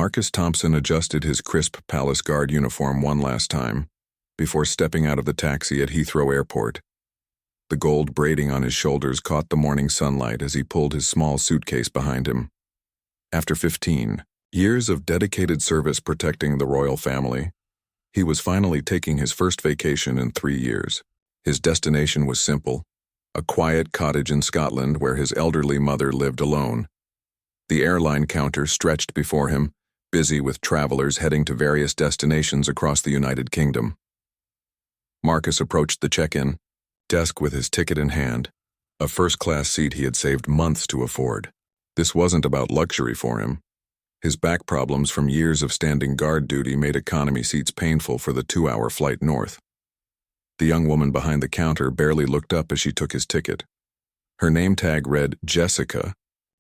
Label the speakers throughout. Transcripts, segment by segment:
Speaker 1: Marcus Thompson adjusted his crisp palace guard uniform one last time before stepping out of the taxi at Heathrow Airport. The gold braiding on his shoulders caught the morning sunlight as he pulled his small suitcase behind him. After 15 years of dedicated service protecting the royal family, he was finally taking his first vacation in 3 years. His destination was simple, a quiet cottage in Scotland where his elderly mother lived alone. The airline counter stretched before him, busy with travelers heading to various destinations across the United Kingdom. Marcus approached the check-in desk with his ticket in hand, a first-class seat he had saved months to afford. This wasn't about luxury for him. His back problems from years of standing guard duty made economy seats painful for the 2-hour flight north. The young woman behind the counter barely looked up as she took his ticket. Her name tag read Jessica,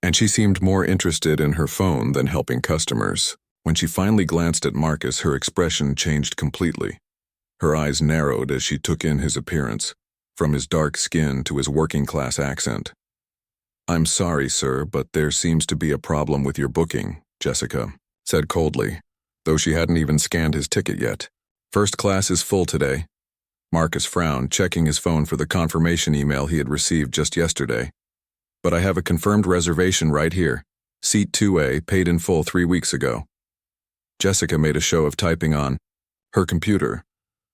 Speaker 1: and she seemed more interested in her phone than helping customers. When she finally glanced at Marcus, her expression changed completely. Her eyes narrowed as she took in his appearance, from his dark skin to his working-class accent. "I'm sorry, sir, but there seems to be a problem with your booking," Jessica said coldly, though she hadn't even scanned his ticket yet. "First class is full today." Marcus frowned, checking his phone for the confirmation email he had received just yesterday. "But I have a confirmed reservation right here. Seat 2A, paid in full 3 weeks ago." Jessica made a show of typing on her computer,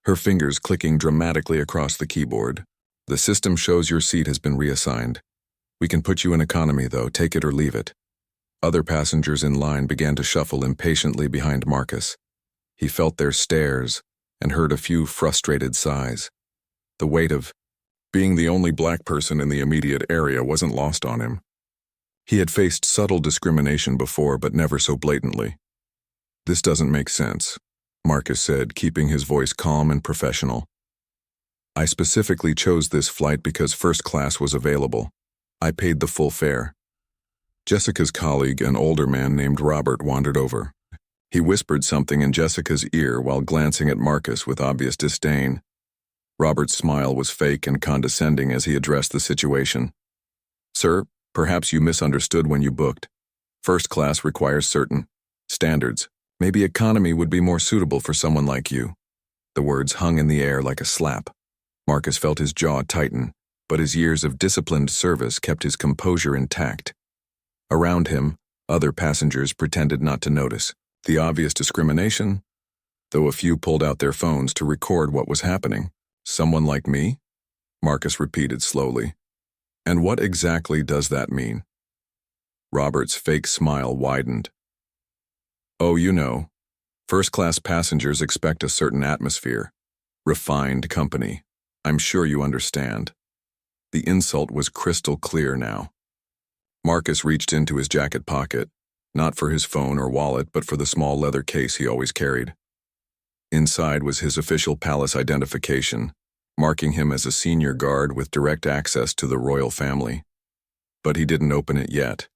Speaker 1: her fingers clicking dramatically across the keyboard. "The system shows your seat has been reassigned. We can put you in economy, though. Take it or leave it." Other passengers in line began to shuffle impatiently behind Marcus. He felt their stares and heard a few frustrated sighs. The weight of being the only black person in the immediate area wasn't lost on him. He had faced subtle discrimination before, but never so blatantly. "This doesn't make sense," Marcus said, keeping his voice calm and professional. "I specifically chose this flight because first class was available. I paid the full fare." Jessica's colleague, an older man named Robert, wandered over. He whispered something in Jessica's ear while glancing at Marcus with obvious disdain. Robert's smile was fake and condescending as he addressed the situation. "Sir, perhaps you misunderstood when you booked. First class requires certain standards. Maybe economy would be more suitable for someone like you." The words hung in the air like a slap. Marcus felt his jaw tighten, but his years of disciplined service kept his composure intact. Around him, other passengers pretended not to notice the obvious discrimination, though a few pulled out their phones to record what was happening. "Someone like me?" Marcus repeated slowly. "And what exactly does that mean?" Robert's fake smile widened. "Oh, you know, first-class passengers expect a certain atmosphere, refined company. I'm sure you understand." The insult was crystal clear now. Marcus reached into his jacket pocket, not for his phone or wallet, but for the small leather case he always carried. Inside was his official palace identification, marking him as a senior guard with direct access to the royal family. But he didn't open it yet.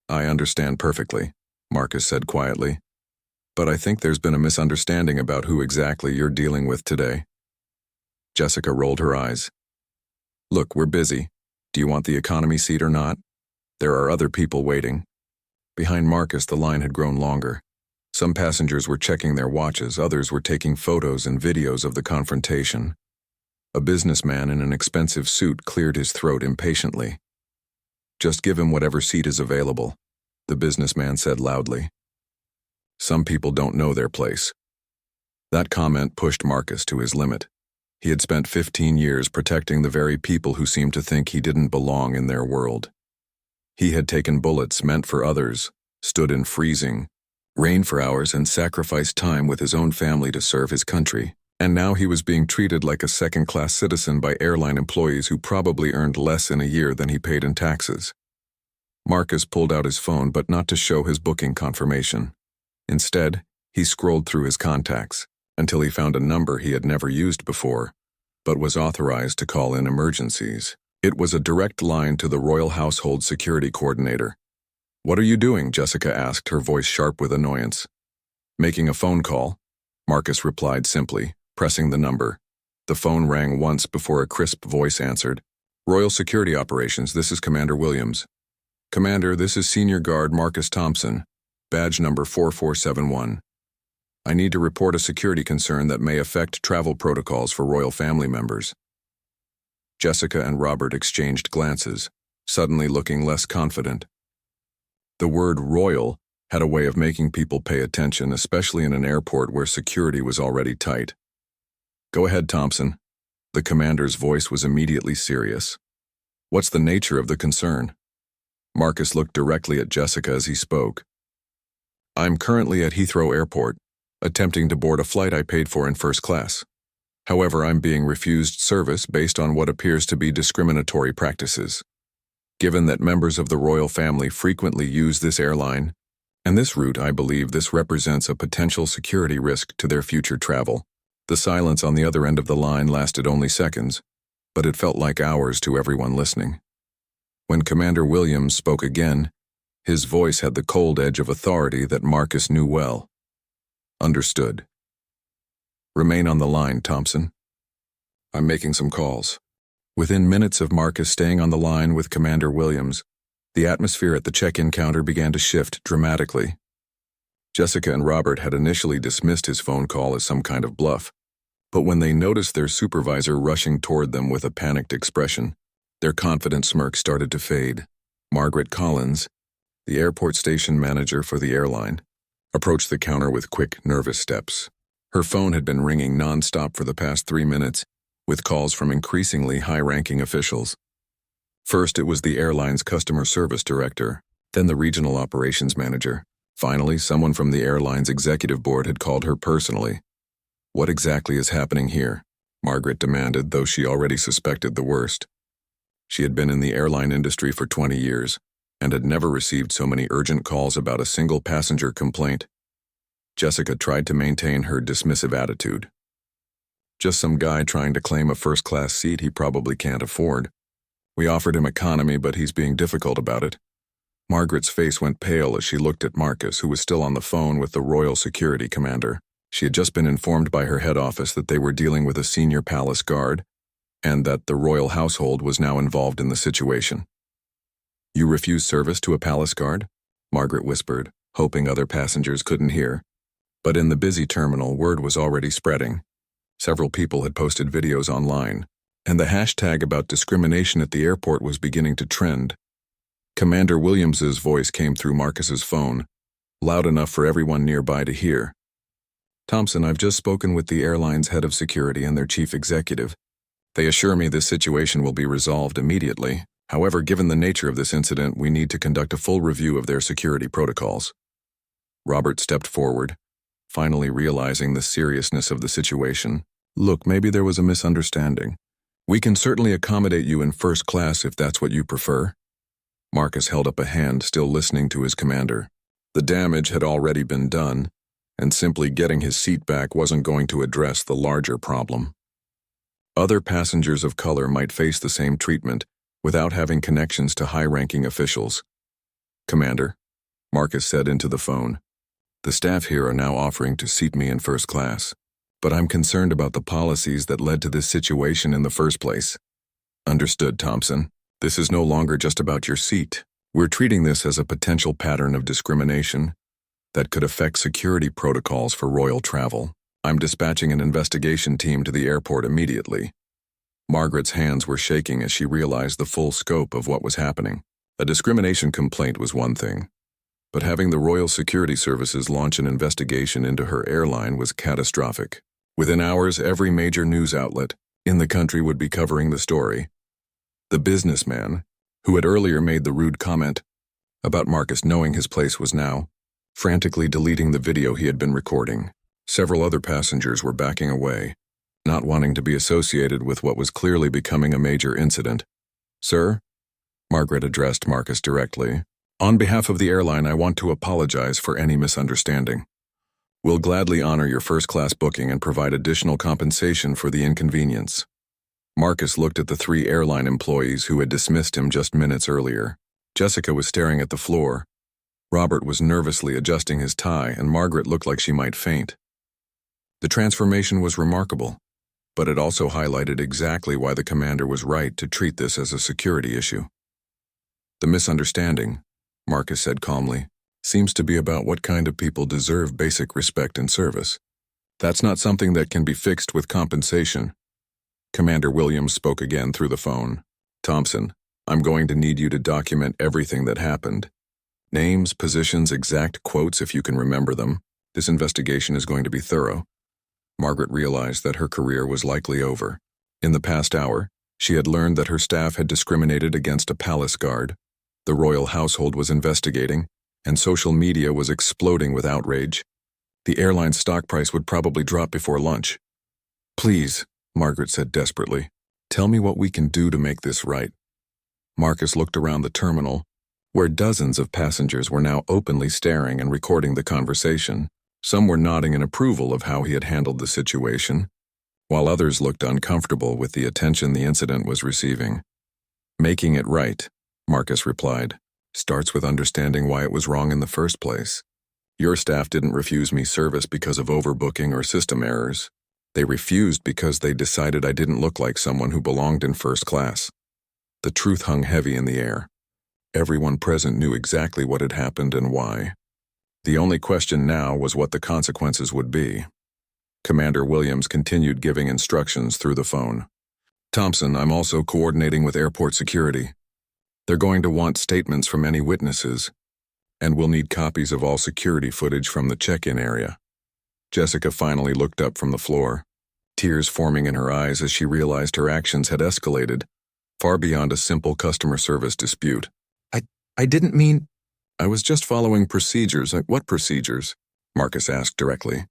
Speaker 1: "I understand perfectly," Marcus said quietly. "But I think there's been a misunderstanding about who exactly you're dealing with today." Jessica rolled her eyes. "Look, we're busy. Do you want the economy seat or not? There are other people waiting." Behind Marcus, the line had grown longer. Some passengers were checking their watches, others were taking photos and videos of the confrontation. A businessman in an expensive suit cleared his throat impatiently. "Just give him whatever seat is available," the businessman said loudly. "Some people don't know their place." That comment pushed Marcus to his limit. He had spent 15 years protecting the very people who seemed to think he didn't belong in their world. He had taken bullets meant for others, stood in freezing rain for hours, and sacrificed time with his own family to serve his country. And now he was being treated like a second-class citizen by airline employees who probably earned less in a year than he paid in taxes. Marcus pulled out his phone, but not to show his booking confirmation. Instead, he scrolled through his contacts until he found a number he had never used before, but was authorized to call in emergencies. It was a direct line to the Royal Household Security Coordinator. "What are you doing?" Jessica asked, her voice sharp with annoyance. "Making a phone call," Marcus replied simply, pressing the number. The phone rang once before a crisp voice answered. "Royal Security Operations, this is Commander Williams." "Commander, this is Senior Guard Marcus Thompson. Badge number 4471. I need to report a security concern that may affect travel protocols for royal family members. Jessica and Robert exchanged glances, suddenly looking less confident. The word royal had a way of making people pay attention, especially in an airport where security was already tight. Go ahead, Thompson. The commander's voice was immediately serious. What's the nature of the concern? Marcus looked directly at Jessica as he spoke. I'm currently at Heathrow Airport, attempting to board a flight I paid for in first class. However, I'm being refused service based on what appears to be discriminatory practices. Given that members of the royal family frequently use this airline and this route, I believe this represents a potential security risk to their future travel. The silence on the other end of the line lasted only seconds, but it felt like hours to everyone listening. When Commander Williams spoke again, his voice had the cold edge of authority that Marcus knew well. Understood. Remain on the line, Thompson. I'm making some calls. Within minutes of Marcus staying on the line with Commander Williams, the atmosphere at the check-in counter began to shift dramatically. Jessica and Robert had initially dismissed his phone call as some kind of bluff, but when they noticed their supervisor rushing toward them with a panicked expression, their confident smirk started to fade. Margaret Collins, the airport station manager for the airline, approached the counter with quick, nervous steps. Her phone had been ringing non-stop for the past 3 minutes, with calls from increasingly high-ranking officials. First, it was the airline's customer service director, then the regional operations manager. Finally, someone from the airline's executive board had called her personally. What exactly is happening here? Margaret demanded, though she already suspected the worst. She had been in the airline industry for 20 years and had never received so many urgent calls about a single passenger complaint. Jessica tried to maintain her dismissive attitude. Just some guy trying to claim a first-class seat he probably can't afford. We offered him economy, but he's being difficult about it. Margaret's face went pale as she looked at Marcus, who was still on the phone with the Royal Security Commander. She had just been informed by her head office that they were dealing with a senior palace guard, and that the royal household was now involved in the situation. You refuse service to a palace guard? Margaret whispered, hoping other passengers couldn't hear. But in the busy terminal, word was already spreading. Several people had posted videos online, and the hashtag about discrimination at the airport was beginning to trend. Commander Williams's voice came through Marcus's phone, loud enough for everyone nearby to hear. Thompson, I've just spoken with the airline's head of security and their chief executive. They assure me this situation will be resolved immediately. However, given the nature of this incident, we need to conduct a full review of their security protocols. Robert stepped forward, finally realizing the seriousness of the situation. Look, maybe there was a misunderstanding. We can certainly accommodate you in first class if that's what you prefer. Marcus held up a hand, still listening to his commander. The damage had already been done, and simply getting his seat back wasn't going to address the larger problem. Other passengers of color might face the same treatment without having connections to high-ranking officials. Commander, Marcus said into the phone, the staff here are now offering to seat me in first class, but I'm concerned about the policies that led to this situation in the first place. Understood, Thompson. This is no longer just about your seat. We're treating this as a potential pattern of discrimination that could affect security protocols for royal travel. I'm dispatching an investigation team to the airport immediately. Margaret's hands were shaking as she realized the full scope of what was happening. A discrimination complaint was one thing, but having the Royal Security Services launch an investigation into her airline was catastrophic. Within hours, every major news outlet in the country would be covering the story. The businessman, who had earlier made the rude comment about Marcus knowing his place was now, frantically deleting the video he had been recording. Several other passengers were backing away, not wanting to be associated with what was clearly becoming a major incident. Sir, Margaret addressed Marcus directly. On behalf of the airline, I want to apologize for any misunderstanding. We'll gladly honor your first-class booking and provide additional compensation for the inconvenience. Marcus looked at the 3 airline employees who had dismissed him just minutes earlier. Jessica was staring at the floor. Robert was nervously adjusting his tie, and Margaret looked like she might faint. The transformation was remarkable, but it also highlighted exactly why the commander was right to treat this as a security issue. The misunderstanding, Marcus said calmly, seems to be about what kind of people deserve basic respect and service. That's not something that can be fixed with compensation. Commander Williams spoke again through the phone. Thompson, I'm going to need you to document everything that happened. Names, positions, exact quotes if you can remember them. This investigation is going to be thorough. Margaret realized that her career was likely over. In the past hour, she had learned that her staff had discriminated against a palace guard. The royal household was investigating, and social media was exploding with outrage. The airline stock price would probably drop before lunch. Please, Margaret said desperately, tell me what we can do to make this right. Marcus looked around the terminal, where dozens of passengers were now openly staring and recording the conversation. Some were nodding in approval of how he had handled the situation, while others looked uncomfortable with the attention the incident was receiving. Making it right, Marcus replied, starts with understanding why it was wrong in the first place. Your staff didn't refuse me service because of overbooking or system errors. They refused because they decided I didn't look like someone who belonged in first class. The truth hung heavy in the air. Everyone present knew exactly what had happened and why. The only question now was what the consequences would be. Commander Williams continued giving instructions through the phone. Thompson, I'm also coordinating with airport security. They're going to want statements from any witnesses, and we'll need copies of all security footage from the check-in area. Jessica finally looked up from the floor, tears forming in her eyes as she realized her actions had escalated, far beyond a simple customer service dispute. I didn't mean... I was just following procedures. What procedures? Marcus asked directly.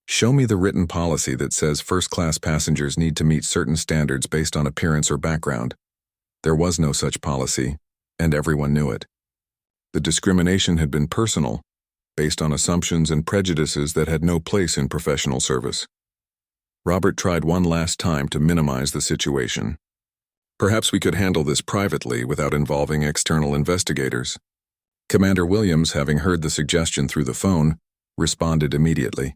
Speaker 1: Show me the written policy that says first-class passengers need to meet certain standards based on appearance or background. There was no such policy, and everyone knew it. The discrimination had been personal, based on assumptions and prejudices that had no place in professional service. Robert tried one last time to minimize the situation. Perhaps we could handle this privately without involving external investigators. Commander Williams, having heard the suggestion through the phone, responded immediately.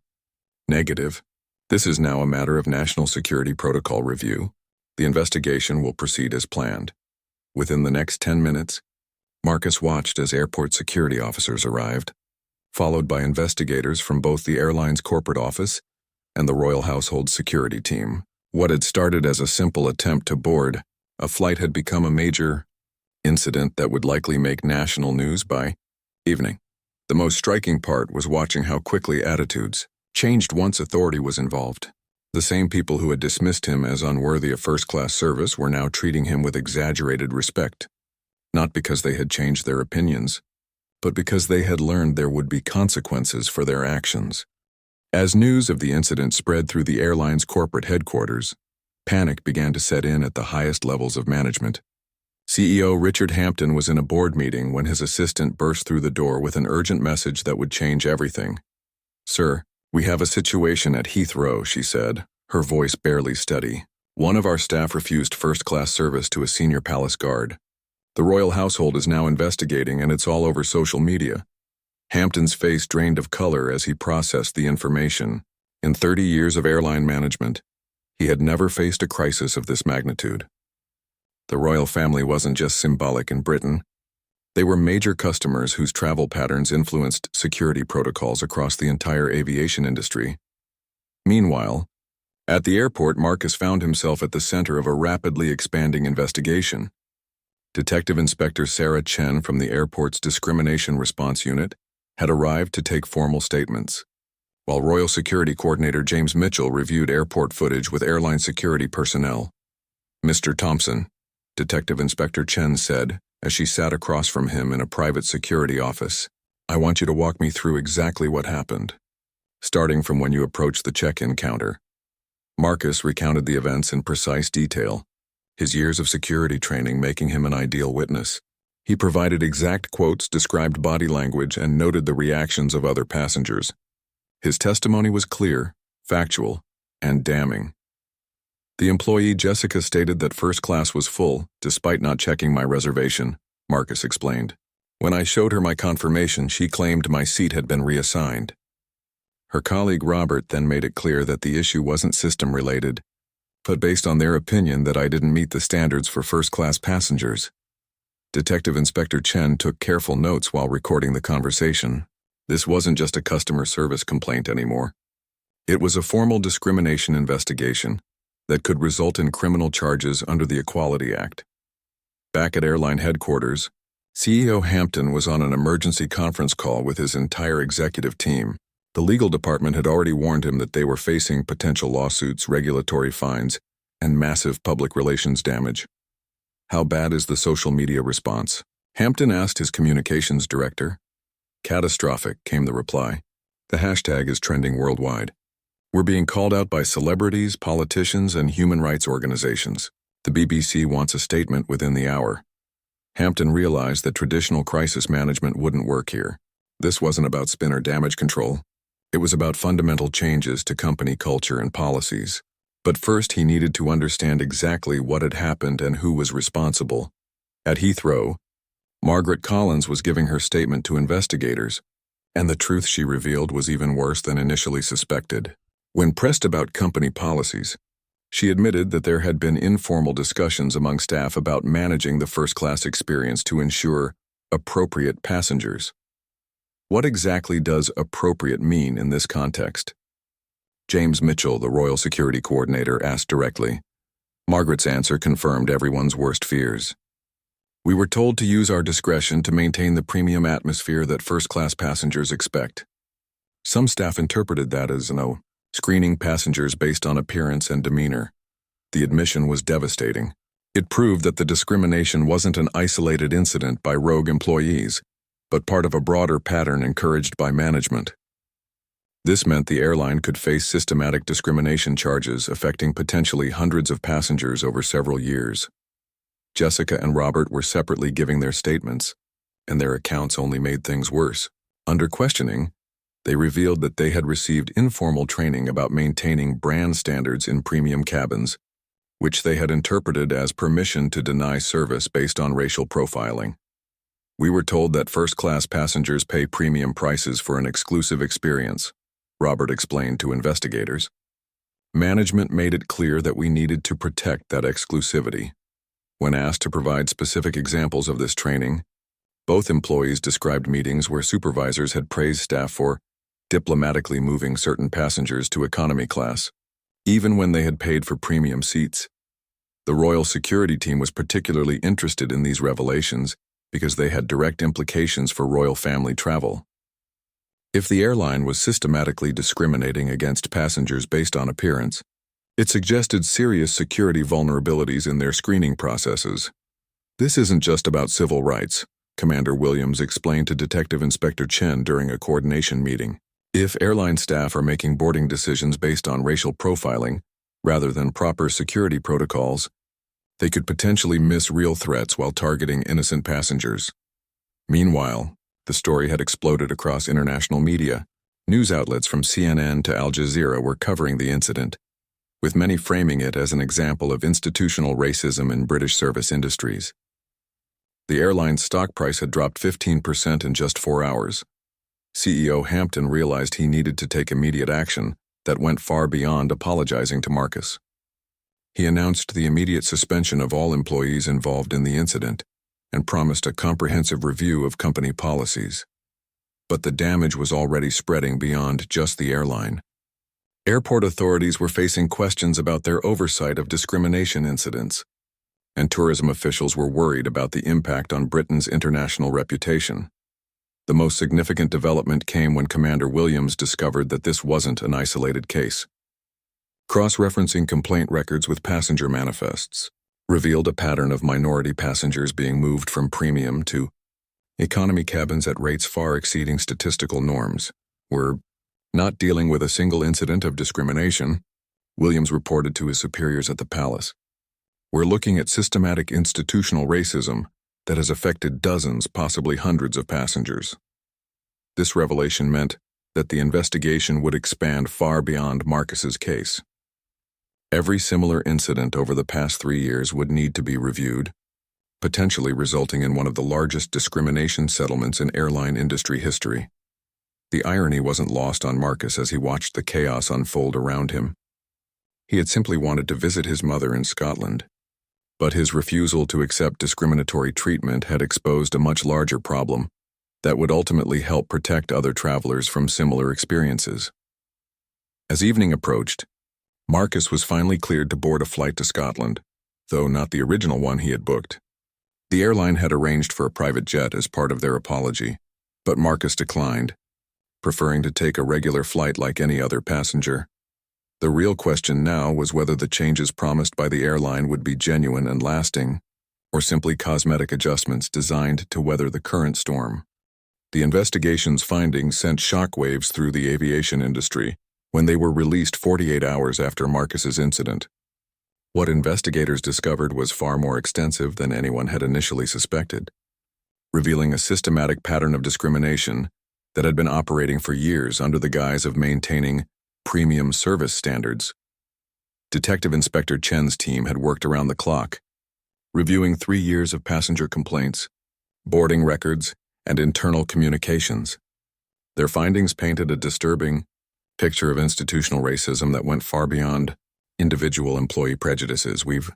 Speaker 1: Negative. This is now a matter of national security protocol review. The investigation will proceed as planned. Within the next 10 minutes, Marcus watched as airport security officers arrived, followed by investigators from both the airline's corporate office and the royal household security team. What had started as a simple attempt to board a flight had become a major incident that would likely make national news by evening. The most striking part was watching how quickly attitudes changed once authority was involved. The same people who had dismissed him as unworthy of first-class service were now treating him with exaggerated respect, not because they had changed their opinions, but because they had learned there would be consequences for their actions. As news of the incident spread through the airline's corporate headquarters, panic began to set in at the highest levels of management. CEO Richard Hampton was in a board meeting when his assistant burst through the door with an urgent message that would change everything. Sir, we have a situation at Heathrow, she said, her voice barely steady. One of our staff refused first-class service to a senior palace guard. The royal household is now investigating, and it's all over social media. Hampton's face drained of color as he processed the information. In 30 years of airline management, he had never faced a crisis of this magnitude. The royal family wasn't just symbolic in Britain. They were major customers whose travel patterns influenced security protocols across the entire aviation industry. Meanwhile, at the airport, Marcus found himself at the center of a rapidly expanding investigation. Detective Inspector Sarah Chen from the airport's Discrimination Response Unit had arrived to take formal statements, while Royal Security Coordinator James Mitchell reviewed airport footage with airline security personnel. Mr. Thompson, Detective Inspector Chen said, as she sat across from him in a private security office, I want you to walk me through exactly what happened, starting from when you approached the check-in counter. Marcus recounted the events in precise detail, his years of security training making him an ideal witness. He provided exact quotes, described body language, and noted the reactions of other passengers. His testimony was clear, factual, and damning. The employee Jessica stated that first class was full, despite not checking my reservation, Marcus explained. When I showed her my confirmation, she claimed my seat had been reassigned. Her colleague Robert then made it clear that the issue wasn't system-related, but based on their opinion that I didn't meet the standards for first-class passengers. Detective Inspector Chen took careful notes while recording the conversation. This wasn't just a customer service complaint anymore. It was a formal discrimination investigation that could result in criminal charges under the Equality Act. Back at airline headquarters, CEO Hampton was on an emergency conference call with his entire executive team. The legal department had already warned him that they were facing potential lawsuits, regulatory fines, and massive public relations damage. "How bad is the social media response?" Hampton asked his communications director. "Catastrophic," came the reply. "The hashtag is trending worldwide. We're being called out by celebrities, politicians, and human rights organizations. The BBC wants a statement within the hour." Hampton realized that traditional crisis management wouldn't work here. This wasn't about spin or damage control. It was about fundamental changes to company culture and policies. But first he needed to understand exactly what had happened and who was responsible. At Heathrow, Margaret Collins was giving her statement to investigators, and the truth she revealed was even worse than initially suspected. When pressed about company policies, she admitted that there had been informal discussions among staff about managing the first-class experience to ensure appropriate passengers. What exactly does appropriate mean in this context? James Mitchell, the Royal Security Coordinator, asked directly. Margaret's answer confirmed everyone's worst fears. "We were told to use our discretion to maintain the premium atmosphere that first-class passengers expect." Some staff interpreted that as, screening passengers based on appearance and demeanor. The admission was devastating. It proved that the discrimination wasn't an isolated incident by rogue employees, but part of a broader pattern encouraged by management. This meant the airline could face systematic discrimination charges affecting potentially hundreds of passengers over several years. Jessica and Robert were separately giving their statements, and their accounts only made things worse. Under questioning, they revealed that they had received informal training about maintaining brand standards in premium cabins, which they had interpreted as permission to deny service based on racial profiling. "We were told that first-class passengers pay premium prices for an exclusive experience," Robert explained to investigators. "Management made it clear that we needed to protect that exclusivity." When asked to provide specific examples of this training, both employees described meetings where supervisors had praised staff for diplomatically moving certain passengers to economy class, even when they had paid for premium seats. The Royal Security Team was particularly interested in these revelations because they had direct implications for royal family travel. If the airline was systematically discriminating against passengers based on appearance, it suggested serious security vulnerabilities in their screening processes. "This isn't just about civil rights," Commander Williams explained to Detective Inspector Chen during a coordination meeting. "If airline staff are making boarding decisions based on racial profiling, rather than proper security protocols, they could potentially miss real threats while targeting innocent passengers." Meanwhile, the story had exploded across international media. News outlets from CNN to Al Jazeera were covering the incident, with many framing it as an example of institutional racism in British service industries. The airline's stock price had dropped 15% in just 4 hours. CEO Hampton realized he needed to take immediate action that went far beyond apologizing to Marcus. He announced the immediate suspension of all employees involved in the incident and promised a comprehensive review of company policies. But the damage was already spreading beyond just the airline. Airport authorities were facing questions about their oversight of discrimination incidents, and tourism officials were worried about the impact on Britain's international reputation. The most significant development came when Commander Williams discovered that this wasn't an isolated case. Cross-referencing complaint records with passenger manifests revealed a pattern of minority passengers being moved from premium to economy cabins at rates far exceeding statistical norms. "We're not dealing with a single incident of discrimination," Williams reported to his superiors at the palace. "We're looking at systematic institutional racism that has affected dozens, possibly hundreds of passengers." This revelation meant that the investigation would expand far beyond Marcus's case. Every similar incident over the past 3 years would need to be reviewed, potentially resulting in one of the largest discrimination settlements in airline industry history. The irony wasn't lost on Marcus as he watched the chaos unfold around him. He had simply wanted to visit his mother in Scotland. But his refusal to accept discriminatory treatment had exposed a much larger problem that would ultimately help protect other travelers from similar experiences. As evening approached, Marcus was finally cleared to board a flight to Scotland, though not the original one he had booked. The airline had arranged for a private jet as part of their apology, but Marcus declined, preferring to take a regular flight like any other passenger. The real question now was whether the changes promised by the airline would be genuine and lasting, or simply cosmetic adjustments designed to weather the current storm. The investigation's findings sent shockwaves through the aviation industry when they were released 48 hours after Marcus's incident. What investigators discovered was far more extensive than anyone had initially suspected, revealing a systematic pattern of discrimination that had been operating for years under the guise of maintaining premium service standards. Detective Inspector Chen's team had worked around the clock, reviewing 3 years of passenger complaints, boarding records, and internal communications. Their findings painted a disturbing picture of institutional racism that went far beyond individual employee prejudices. We've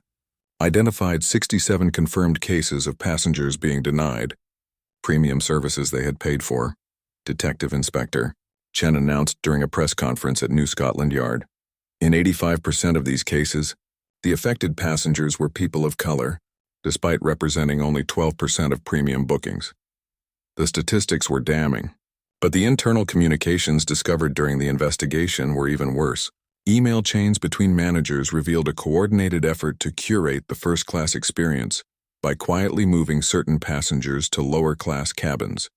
Speaker 1: identified 67 confirmed cases of passengers being denied premium services they had paid for, Detective Inspector Chen announced during a press conference at New Scotland Yard. In 85% of these cases, the affected passengers were people of color, despite representing only 12% of premium bookings. The statistics were damning, but the internal communications discovered during the investigation were even worse. Email chains between managers revealed a coordinated effort to curate the first-class experience by quietly moving certain passengers to lower-class cabins.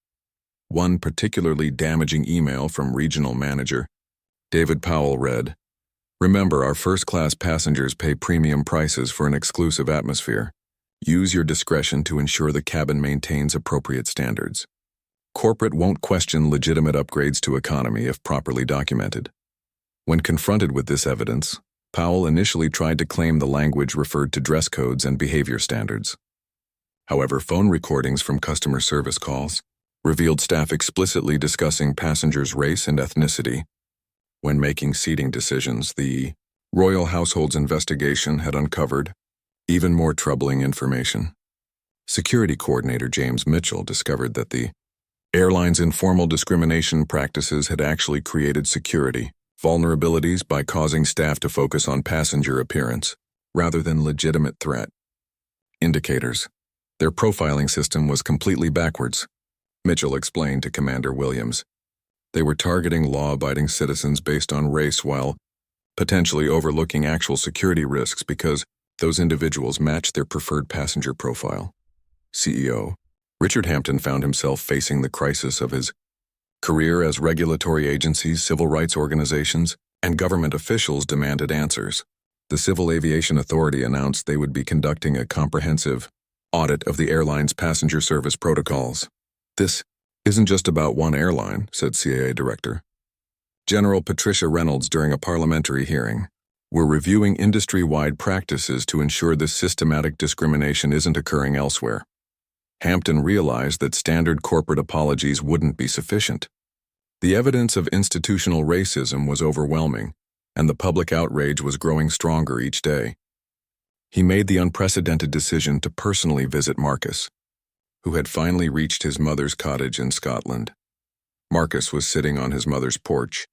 Speaker 1: One particularly damaging email from regional manager David Powell read, "Remember, our first-class passengers pay premium prices for an exclusive atmosphere. Use your discretion to ensure the cabin maintains appropriate standards. Corporate won't question legitimate upgrades to economy if properly documented." When confronted with this evidence, Powell initially tried to claim the language referred to dress codes and behavior standards. However, phone recordings from customer service calls revealed staff explicitly discussing passengers' race and ethnicity. When making seating decisions, the Royal Household's investigation had uncovered even more troubling information. Security Coordinator James Mitchell discovered that the airline's informal discrimination practices had actually created security vulnerabilities by causing staff to focus on passenger appearance rather than legitimate threat indicators. Their profiling system was completely backwards, Mitchell explained to Commander Williams. They were targeting law-abiding citizens based on race while potentially overlooking actual security risks because those individuals matched their preferred passenger profile. CEO Richard Hampton found himself facing the crisis of his career as regulatory agencies, civil rights organizations, and government officials demanded answers. The Civil Aviation Authority announced they would be conducting a comprehensive audit of the airline's passenger service protocols. "This isn't just about one airline," said CAA Director General Patricia Reynolds during a parliamentary hearing. "We're reviewing industry-wide practices to ensure this systematic discrimination isn't occurring elsewhere." Hampton realized that standard corporate apologies wouldn't be sufficient. The evidence of institutional racism was overwhelming, and the public outrage was growing stronger each day. He made the unprecedented decision to personally visit Marcus, who had finally reached his mother's cottage in Scotland. Marcus was sitting on his mother's porch,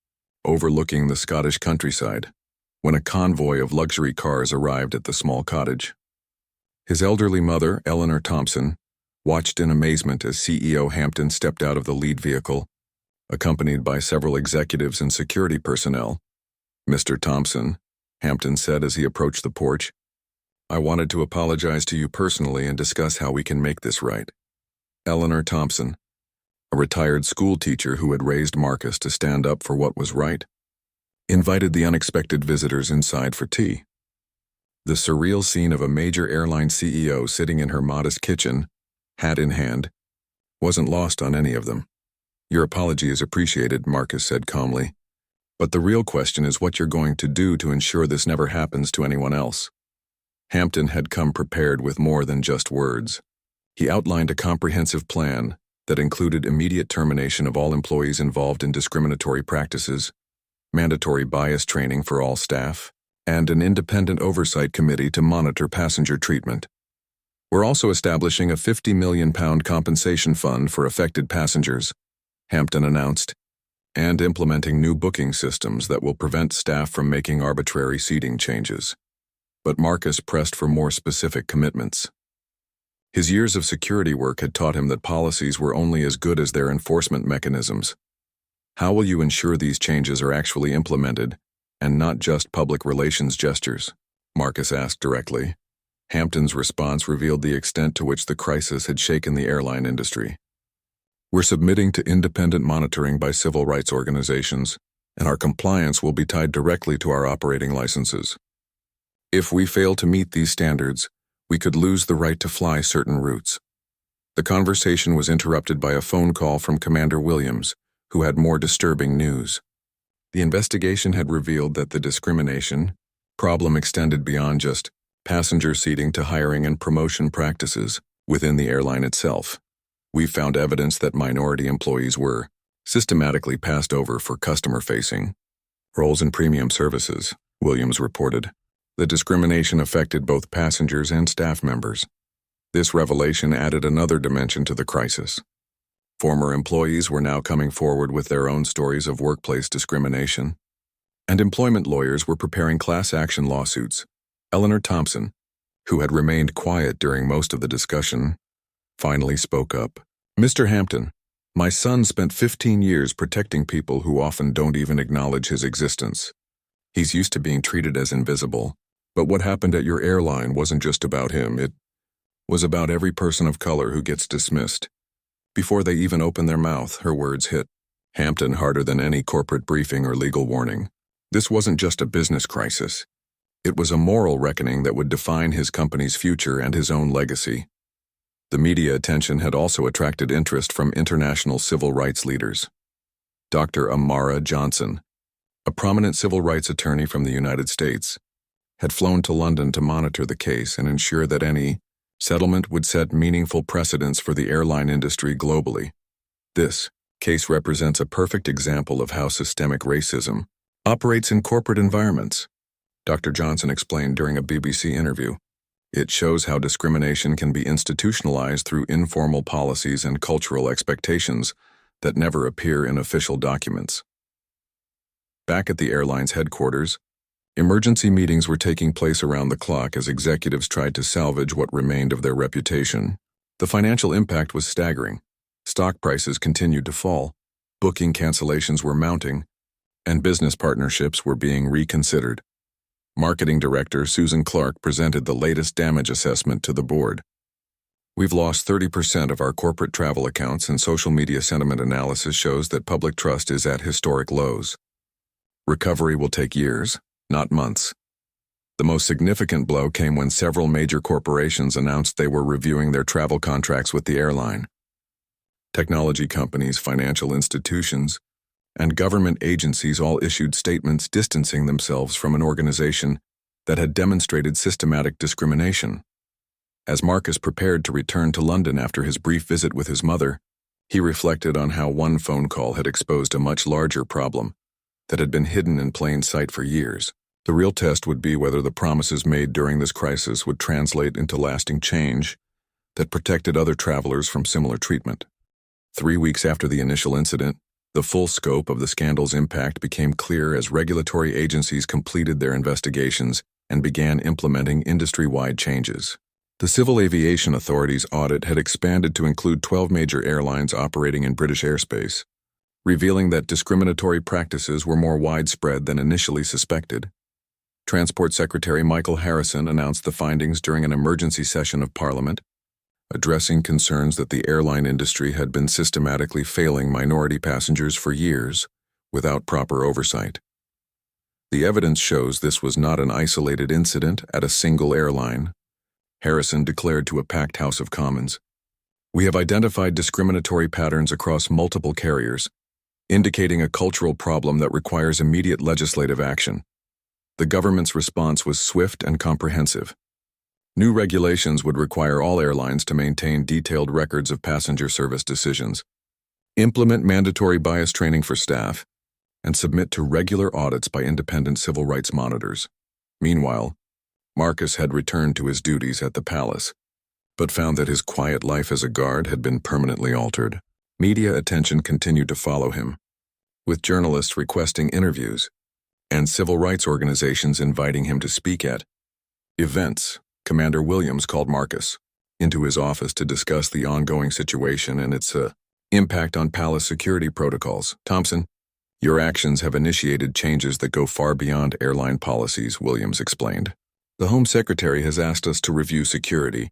Speaker 1: overlooking the Scottish countryside, when a convoy of luxury cars arrived at the small cottage. His elderly mother, Eleanor Thompson, watched in amazement as CEO Hampton stepped out of the lead vehicle, accompanied by several executives and security personnel. "Mr. Thompson," Hampton said as he approached the porch, "I wanted to apologize to you personally and discuss how we can make this right." Eleanor Thompson, a retired school teacher who had raised Marcus to stand up for what was right, invited the unexpected visitors inside for tea. The surreal scene of a major airline CEO sitting in her modest kitchen, hat in hand, wasn't lost on any of them. "Your apology is appreciated," Marcus said calmly. "But the real question is what you're going to do to ensure this never happens to anyone else." Hampton had come prepared with more than just words. He outlined a comprehensive plan that included immediate termination of all employees involved in discriminatory practices, mandatory bias training for all staff, and an independent oversight committee to monitor passenger treatment. We're also establishing a £50 million compensation fund for affected passengers, Hampton announced, and implementing new booking systems that will prevent staff from making arbitrary seating changes. But Marcus pressed for more specific commitments. His years of security work had taught him that policies were only as good as their enforcement mechanisms. How will you ensure these changes are actually implemented, and not just public relations gestures? Marcus asked directly. Hampton's response revealed the extent to which the crisis had shaken the airline industry. We're submitting to independent monitoring by civil rights organizations, and our compliance will be tied directly to our operating licenses. If we fail to meet these standards, we could lose the right to fly certain routes. The conversation was interrupted by a phone call from Commander Williams, who had more disturbing news. The investigation had revealed that the discrimination problem extended beyond just passenger seating to hiring and promotion practices within the airline itself. We found evidence that minority employees were systematically passed over for customer-facing roles in premium services, Williams reported. The discrimination affected both passengers and staff members. This revelation added another dimension to the crisis. Former employees were now coming forward with their own stories of workplace discrimination, and employment lawyers were preparing class action lawsuits. Eleanor Thompson, who had remained quiet during most of the discussion, finally spoke up. Mr. Hampton, my son spent 15 years protecting people who often don't even acknowledge his existence. He's used to being treated as invisible. But what happened at your airline wasn't just about him, it was about every person of color who gets dismissed. Before they even open their mouth, her words hit Hampton harder than any corporate briefing or legal warning. This wasn't just a business crisis. It was a moral reckoning that would define his company's future and his own legacy. The media attention had also attracted interest from international civil rights leaders. Dr. Amara Johnson, a prominent civil rights attorney from the United States, had flown to London to monitor the case and ensure that any settlement would set meaningful precedents for the airline industry globally. This case represents a perfect example of how systemic racism operates in corporate environments, Dr. Johnson explained during a BBC interview. It shows how discrimination can be institutionalized through informal policies and cultural expectations that never appear in official documents. Back at the airline's headquarters, emergency meetings were taking place around the clock as executives tried to salvage what remained of their reputation. The financial impact was staggering. Stock prices continued to fall, booking cancellations were mounting, and business partnerships were being reconsidered. Marketing Director Susan Clark presented the latest damage assessment to the board. We've lost 30% of our corporate travel accounts, and social media sentiment analysis shows that public trust is at historic lows. Recovery will take years, not months. The most significant blow came when several major corporations announced they were reviewing their travel contracts with the airline. Technology companies, financial institutions, and government agencies all issued statements distancing themselves from an organization that had demonstrated systematic discrimination. As Marcus prepared to return to London after his brief visit with his mother, he reflected on how one phone call had exposed a much larger problem that had been hidden in plain sight for years. The real test would be whether the promises made during this crisis would translate into lasting change that protected other travelers from similar treatment. 3 weeks after the initial incident, the full scope of the scandal's impact became clear as regulatory agencies completed their investigations and began implementing industry-wide changes. The Civil Aviation Authority's audit had expanded to include 12 major airlines operating in British airspace, revealing that discriminatory practices were more widespread than initially suspected. Transport Secretary Michael Harrison announced the findings during an emergency session of Parliament, addressing concerns that the airline industry had been systematically failing minority passengers for years without proper oversight. The evidence shows this was not an isolated incident at a single airline, Harrison declared to a packed House of Commons. We have identified discriminatory patterns across multiple carriers, indicating a cultural problem that requires immediate legislative action. The government's response was swift and comprehensive. New regulations would require all airlines to maintain detailed records of passenger service decisions, implement mandatory bias training for staff, and submit to regular audits by independent civil rights monitors. Meanwhile, Marcus had returned to his duties at the palace, but found that his quiet life as a guard had been permanently altered. Media attention continued to follow him, with journalists requesting interviews and civil rights organizations inviting him to speak at events. Commander Williams called Marcus into his office to discuss the ongoing situation and its impact on palace security protocols. "Thompson, your actions have initiated changes that go far beyond airline policies," Williams explained. "The Home Secretary has asked us to review security,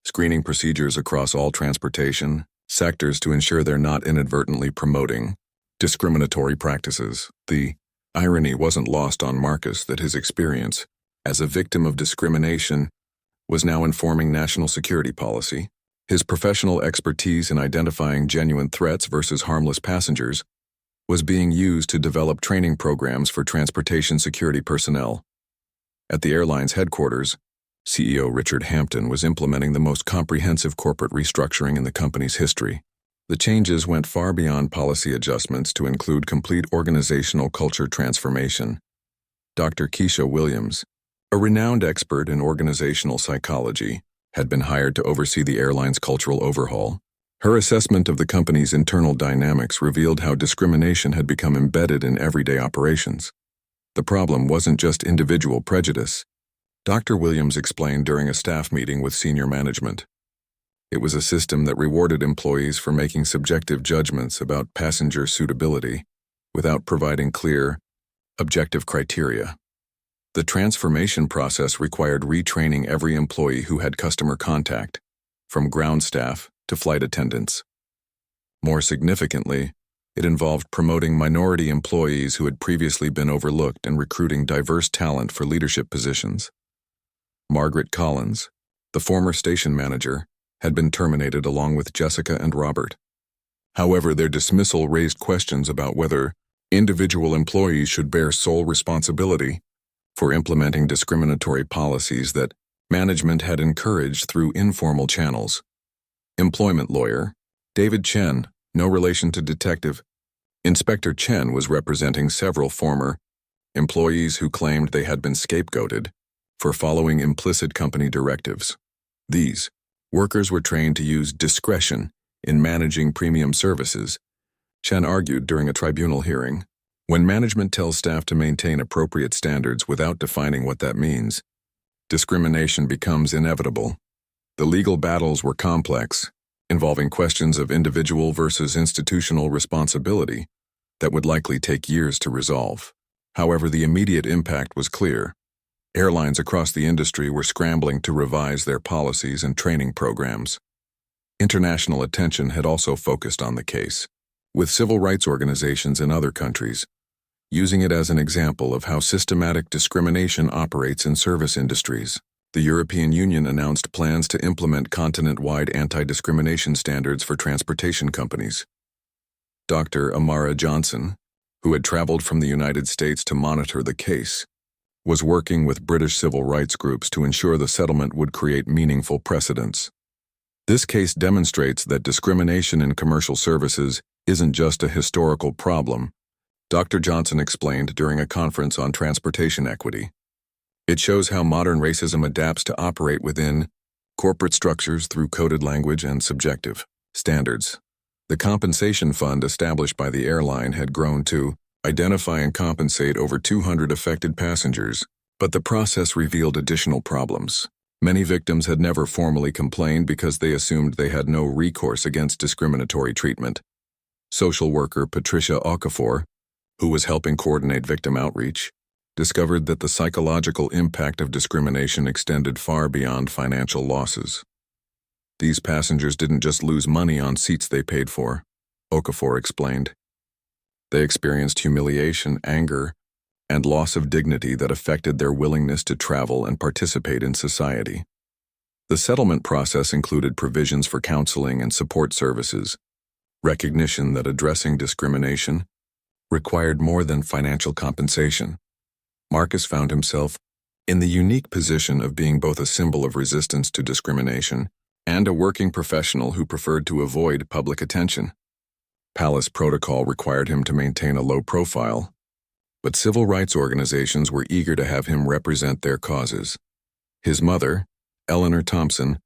Speaker 1: screening procedures across all transportation sectors to ensure they're not inadvertently promoting discriminatory practices." The irony wasn't lost on Marcus that his experience as a victim of discrimination was now informing national security policy. His professional expertise in identifying genuine threats versus harmless passengers was being used to develop training programs for transportation security personnel. At the airline's headquarters, CEO Richard Hampton was implementing the most comprehensive corporate restructuring in the company's history. The changes went far beyond policy adjustments to include complete organizational culture transformation. Dr. Keisha Williams, a renowned expert in organizational psychology, had been hired to oversee the airline's cultural overhaul. Her assessment of the company's internal dynamics revealed how discrimination had become embedded in everyday operations. The problem wasn't just individual prejudice, Dr. Williams explained during a staff meeting with senior management. It was a system that rewarded employees for making subjective judgments about passenger suitability without providing clear, objective criteria. The transformation process required retraining every employee who had customer contact, from ground staff to flight attendants. More significantly, it involved promoting minority employees who had previously been overlooked and recruiting diverse talent for leadership positions. Margaret Collins, the former station manager, had been terminated along with Jessica and Robert. However, their dismissal raised questions about whether individual employees should bear sole responsibility for implementing discriminatory policies that management had encouraged through informal channels. Employment lawyer David Chen, no relation to Detective Inspector Chen, was representing several former employees who claimed they had been scapegoated for following implicit company directives. These workers were trained to use discretion in managing premium services, Chen argued during a tribunal hearing. When management tells staff to maintain appropriate standards without defining what that means, discrimination becomes inevitable. The legal battles were complex, involving questions of individual versus institutional responsibility that would likely take years to resolve. However, the immediate impact was clear. Airlines across the industry were scrambling to revise their policies and training programs. International attention had also focused on the case, with civil rights organizations in other countries using it as an example of how systematic discrimination operates in service industries. The European Union announced plans to implement continent-wide anti-discrimination standards for transportation companies. Dr. Amara Johnson, who had traveled from the United States to monitor the case, was working with British civil rights groups to ensure the settlement would create meaningful precedents. This case demonstrates that discrimination in commercial services isn't just a historical problem, Dr. Johnson explained during a conference on transportation equity. It shows how modern racism adapts to operate within corporate structures through coded language and subjective standards. The compensation fund established by the airline had grown to identify and compensate over 200 affected passengers, but the process revealed additional problems. Many victims had never formally complained because they assumed they had no recourse against discriminatory treatment. Social worker Patricia Okafor, who was helping coordinate victim outreach, discovered that the psychological impact of discrimination extended far beyond financial losses. These passengers didn't just lose money on seats they paid for, Okafor explained. They experienced humiliation, anger, and loss of dignity that affected their willingness to travel and participate in society. The settlement process included provisions for counseling and support services, recognition that addressing discrimination required more than financial compensation. Marcus found himself in the unique position of being both a symbol of resistance to discrimination and a working professional who preferred to avoid public attention. Palace protocol required him to maintain a low profile, but civil rights organizations were eager to have him represent their causes. His mother, Eleanor Thompson,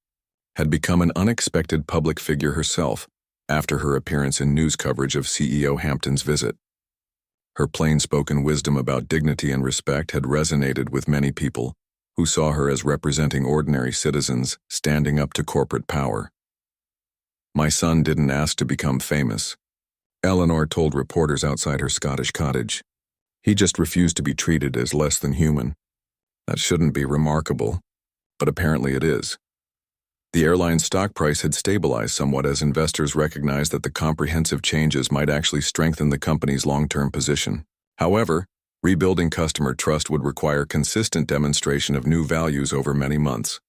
Speaker 1: had become an unexpected public figure herself after her appearance in news coverage of CEO Hampton's visit. Her plain-spoken wisdom about dignity and respect had resonated with many people who saw her as representing ordinary citizens standing up to corporate power. "My son didn't ask to become famous," Eleanor told reporters outside her Scottish cottage. "He just refused to be treated as less than human. That shouldn't be remarkable, but apparently it is." The airline's stock price had stabilized somewhat as investors recognized that the comprehensive changes might actually strengthen the company's long-term position. However, rebuilding customer trust would require consistent demonstration of new values over many months.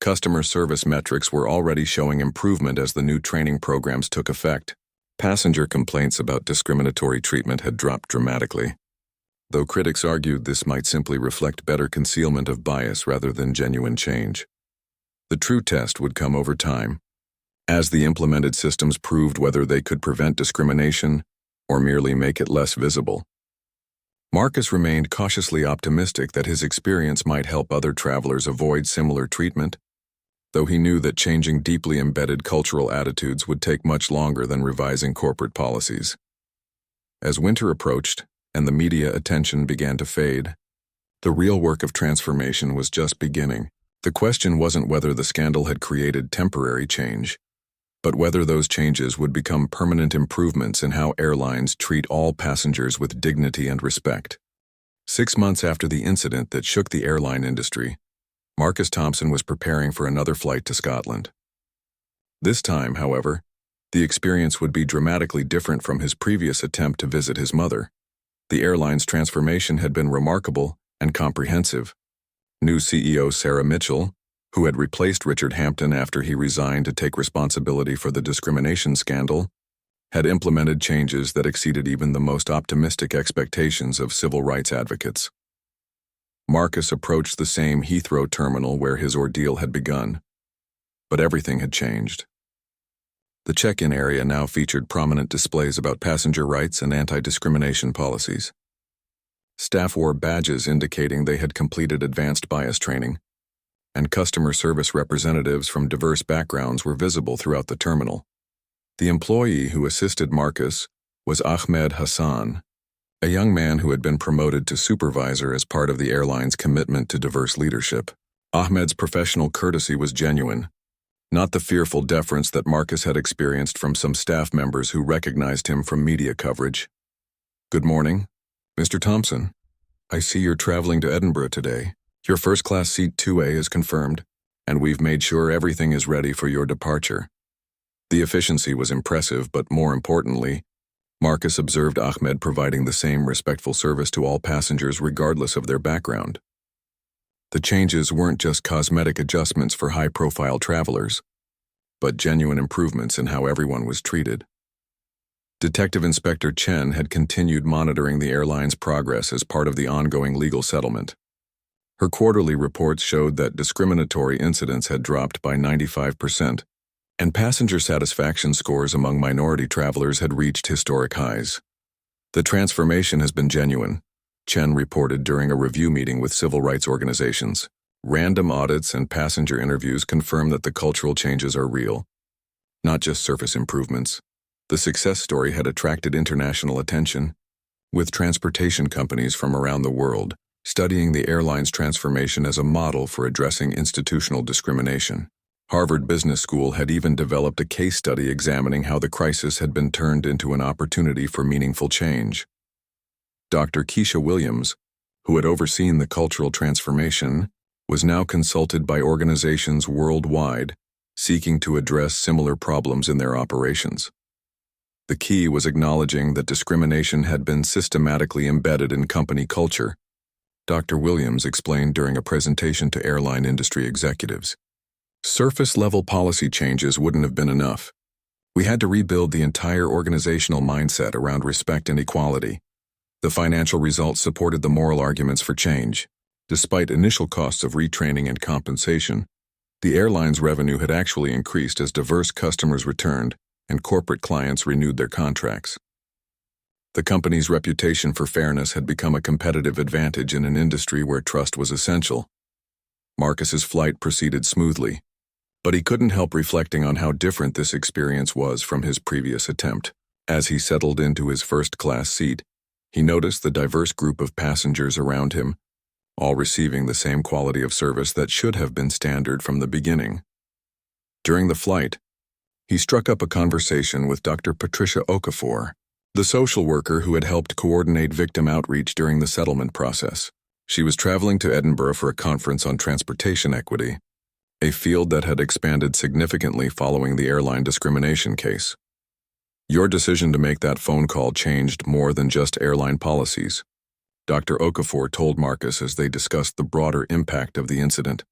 Speaker 1: Customer service metrics were already showing improvement as the new training programs took effect. Passenger complaints about discriminatory treatment had dropped dramatically, though critics argued this might simply reflect better concealment of bias rather than genuine change. The true test would come over time, as the implemented systems proved whether they could prevent discrimination or merely make it less visible. Marcus remained cautiously optimistic that his experience might help other travelers avoid similar treatment, though he knew that changing deeply embedded cultural attitudes would take much longer than revising corporate policies. As winter approached and the media attention began to fade, the real work of transformation was just beginning. The question wasn't whether the scandal had created temporary change, but whether those changes would become permanent improvements in how airlines treat all passengers with dignity and respect. 6 months after the incident that shook the airline industry, Marcus Thompson was preparing for another flight to Scotland. This time, however, the experience would be dramatically different from his previous attempt to visit his mother. The airline's transformation had been remarkable and comprehensive. New CEO Sarah Mitchell, who had replaced Richard Hampton after he resigned to take responsibility for the discrimination scandal, had implemented changes that exceeded even the most optimistic expectations of civil rights advocates. Marcus approached the same Heathrow terminal where his ordeal had begun, but everything had changed. The check-in area now featured prominent displays about passenger rights and anti-discrimination policies. Staff wore badges indicating they had completed advanced bias training, and customer service representatives from diverse backgrounds were visible throughout the terminal. The employee who assisted Marcus was Ahmed Hassan, a young man who had been promoted to supervisor as part of the airline's commitment to diverse leadership. Ahmed's professional courtesy was genuine, not the fearful deference that Marcus had experienced from some staff members who recognized him from media coverage. "Good morning, Mr. Thompson. I see you're traveling to Edinburgh today. Your first-class seat 2A is confirmed, and we've made sure everything is ready for your departure." The efficiency was impressive, but more importantly, Marcus observed Ahmed providing the same respectful service to all passengers regardless of their background. The changes weren't just cosmetic adjustments for high-profile travelers, but genuine improvements in how everyone was treated. Detective Inspector Chen had continued monitoring the airline's progress as part of the ongoing legal settlement. Her quarterly reports showed that discriminatory incidents had dropped by 95%, and passenger satisfaction scores among minority travelers had reached historic highs. "The transformation has been genuine," Chen reported during a review meeting with civil rights organizations. "Random audits and passenger interviews confirm that the cultural changes are real, not just surface improvements." The success story had attracted international attention, with transportation companies from around the world studying the airline's transformation as a model for addressing institutional discrimination. Harvard Business School had even developed a case study examining how the crisis had been turned into an opportunity for meaningful change. Dr. Keisha Williams, who had overseen the cultural transformation, was now consulted by organizations worldwide seeking to address similar problems in their operations. The key was acknowledging that discrimination had been systematically embedded in company culture. Dr. Williams explained during a presentation to airline industry executives. Surface-level policy changes wouldn't have been enough. We had to rebuild the entire organizational mindset around respect and equality. The financial results supported the moral arguments for change. Despite initial costs of retraining and compensation, the airline's revenue had actually increased as diverse customers returned and corporate clients renewed their contracts. The company's reputation for fairness had become a competitive advantage in an industry where trust was essential. Marcus's flight proceeded smoothly, but he couldn't help reflecting on how different this experience was from his previous attempt. As he settled into his first-class seat, he noticed the diverse group of passengers around him, all receiving the same quality of service that should have been standard from the beginning. During the flight, he struck up a conversation with Dr. Patricia Okafor, the social worker who had helped coordinate victim outreach during the settlement process. She was traveling to Edinburgh for a conference on transportation equity, a field that had expanded significantly following the airline discrimination case. Your decision to make that phone call changed more than just airline policies, Dr. Okafor told Marcus as they discussed the broader impact of the incident.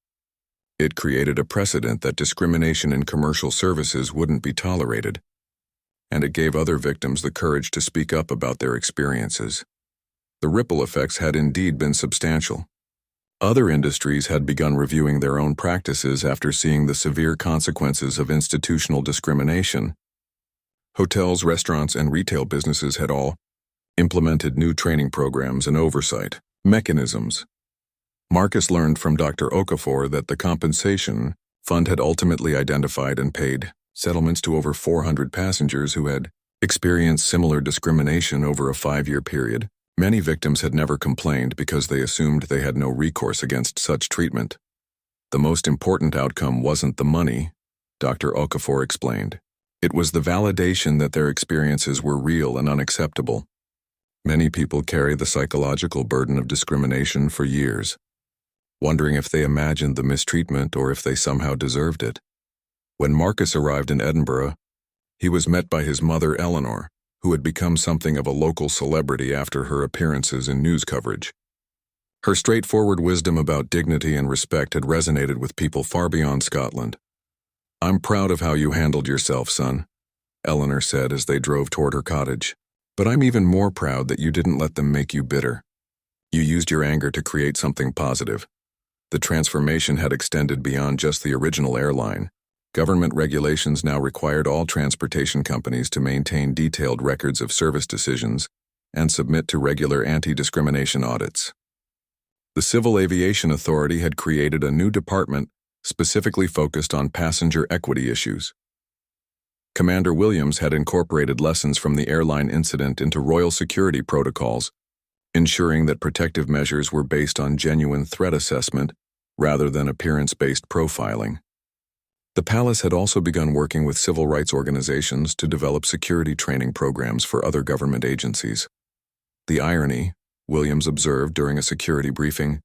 Speaker 1: It created a precedent that discrimination in commercial services wouldn't be tolerated, and it gave other victims the courage to speak up about their experiences. The ripple effects had indeed been substantial. Other industries had begun reviewing their own practices after seeing the severe consequences of institutional discrimination. Hotels, restaurants, and retail businesses had all implemented new training programs and oversight mechanisms. Marcus learned from Dr. Okafor that the compensation fund had ultimately identified and paid settlements to over 400 passengers who had experienced similar discrimination over a 5-year period. Many victims had never complained because they assumed they had no recourse against such treatment. The most important outcome wasn't the money, Dr. Okafor explained. It was the validation that their experiences were real and unacceptable. Many people carry the psychological burden of discrimination for years, wondering if they imagined the mistreatment or if they somehow deserved it. When Marcus arrived in Edinburgh, he was met by his mother, Eleanor, who had become something of a local celebrity after her appearances in news coverage. Her straightforward wisdom about dignity and respect had resonated with people far beyond Scotland. "I'm proud of how you handled yourself, son," Eleanor said as they drove toward her cottage. "But I'm even more proud that you didn't let them make you bitter. You used your anger to create something positive." The transformation had extended beyond just the original airline. Government regulations now required all transportation companies to maintain detailed records of service decisions and submit to regular anti-discrimination audits. The Civil Aviation Authority had created a new department specifically focused on passenger equity issues. Commander Williams had incorporated lessons from the airline incident into royal security protocols, ensuring that protective measures were based on genuine threat assessment rather than appearance-based profiling. The palace had also begun working with civil rights organizations to develop security training programs for other government agencies. The irony, Williams observed during a security briefing,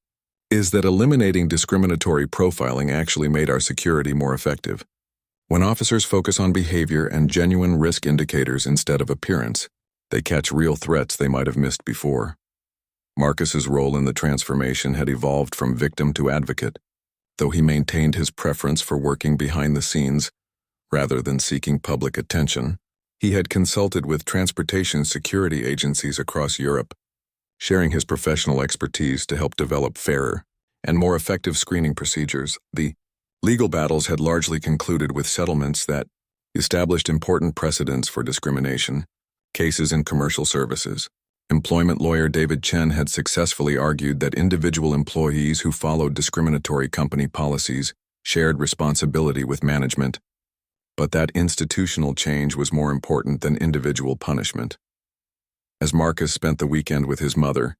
Speaker 1: is that eliminating discriminatory profiling actually made our security more effective. When officers focus on behavior and genuine risk indicators instead of appearance, they catch real threats they might have missed before. Marcus's role in the transformation had evolved from victim to advocate, though he maintained his preference for working behind the scenes rather than seeking public attention. He had consulted with transportation security agencies across Europe, sharing his professional expertise to help develop fairer and more effective screening procedures. The legal battles had largely concluded with settlements that established important precedents for discrimination cases in commercial services. Employment lawyer David Chen had successfully argued that individual employees who followed discriminatory company policies shared responsibility with management, but that institutional change was more important than individual punishment. As Marcus spent the weekend with his mother,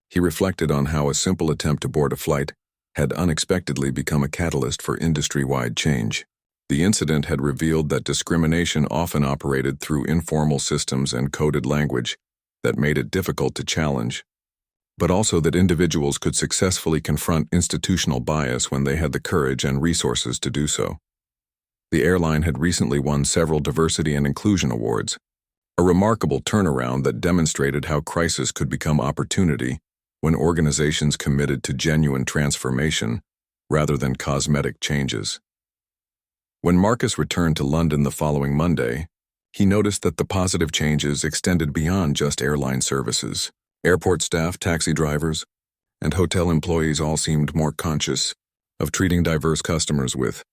Speaker 1: he reflected on how a simple attempt to board a flight had unexpectedly become a catalyst for industry-wide change. The incident had revealed that discrimination often operated through informal systems and coded language that made it difficult to challenge, but also that individuals could successfully confront institutional bias when they had the courage and resources to do so. The airline had recently won several diversity and inclusion awards, a remarkable turnaround that demonstrated how crisis could become opportunity when organizations committed to genuine transformation rather than cosmetic changes. When Marcus returned to London the following Monday, he noticed that the positive changes extended beyond just airline services. Airport staff, taxi drivers, and hotel employees all seemed more conscious of treating diverse customers with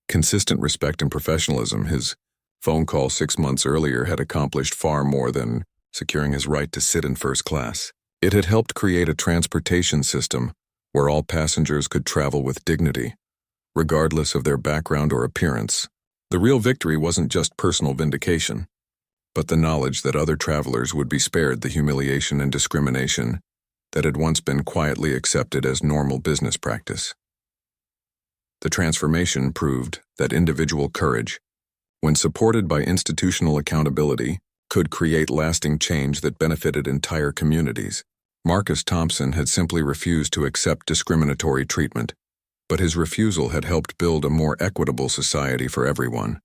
Speaker 1: consistent respect and professionalism. His phone call 6 months earlier had accomplished far more than securing his right to sit in first class. It had helped create a transportation system where all passengers could travel with dignity, regardless of their background or appearance. The real victory wasn't just personal vindication, but the knowledge that other travelers would be spared the humiliation and discrimination that had once been quietly accepted as normal business practice. The transformation proved that individual courage, when supported by institutional accountability, could create lasting change that benefited entire communities. Marcus Thompson had simply refused to accept discriminatory treatment, but his refusal had helped build a more equitable society for everyone.